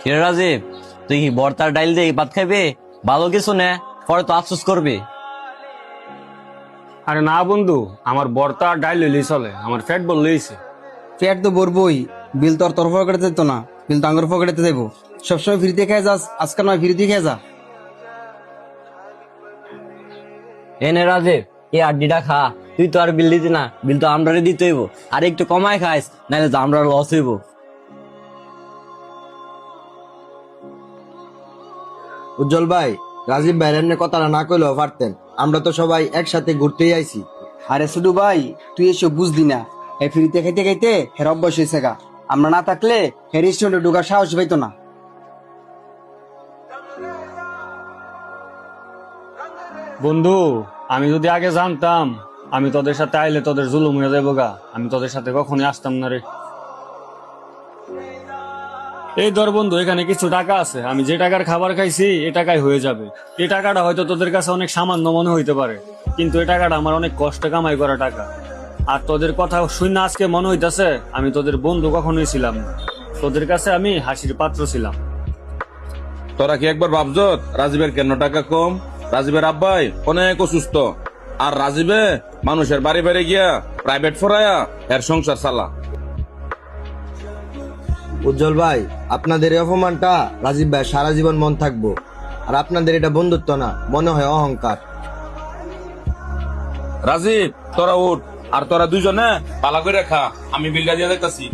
কিরে রাজীব, তুই কি ভর্তার ডাইল দিয়ে ভাত খাইবে? ভালো কিছু নে, পরে তো আফসোস করবি। আরে না বন্ধু, আমার ভর্তা আর ডাইল হইলেই চলে, আমার পেট বললেইছে। পেট তো ভরবই, বিল তোর তোর পকেটে যেত না, বিল তো আঙ্গুর পকেটে দেবো। সবসময় ফ্রিতে খেয়ে যাস, আজকে নয় ফ্রিতে খেয়ে যা। এনে রাজীব, এই আড্ডিটা খা। তুই তো আর বিল দিতি না, বিল তো আমরারে দিতে হইব। আর একটু কমায় খাইস, নাহলে তো আমরা লস হইব। উজ্জ্বল ভাই, রাজীব ভাইয়ের এমনি কথাটা না কইলেও পারতেন। আমরা তো সবাই একসাথে ঘুরতেই আইছি। আরে শুধু ভাই, তুই এসব বুঝদি না। এই ফ্রিতে খাইতে খাইতে হের অভ্যাস হয়েছে গা। আমরা না থাকলে হে রেস্টুরেন্টে ঢোকার সাহস পাইতো না। বন্ধু, আমি যদি আগে জানতাম আমি তোদের সাথে আইলে তোদের জুলুম হয়ে যাবো গা, আমি তোদের সাথে কখনোই আসতাম না রে। এই ধর বন্ধু, এখানে কিছু টাকা আছে, আমি যে টাকার খাবার খাইছি এ টাকায় হয়ে যাবে। এই টাকাটা হয়তো তোদের কাছে অনেক সামান্য মনে হইতে পারে, কিন্তু এই টাকাটা আমার অনেক কষ্টে কামাই করা টাকা। আর তোদের কথা শুনে আজকে মনে হইতাছে আমি তোদের বন্ধু কখনোই ছিলাম না, তোদের কাছে আমি হাসির পাত্র ছিলাম। তোরা কি একবার ভাবছত রাজীবের কেন টাকা কম? রাজীবের আব্বাই অনেক অসুস্থ, আর রাজীবে মানুষের বাড়ি বাড়ি গিয়া প্রাইভেট ফরায়া এর সংসার চালা। উজ্জ্বল ভাই, আপনাদের এই অপমানটা রাজীব ভাই সারা জীবন মন থাকবো। আর আপনাদের এটা বন্ধুত্ব না, মনে হয় অহংকার। রাজীব, তোরা উঠ, আর তোরা দুজনে পালা করে খা, আমি বিলটা দিয়ে দেখতেছি।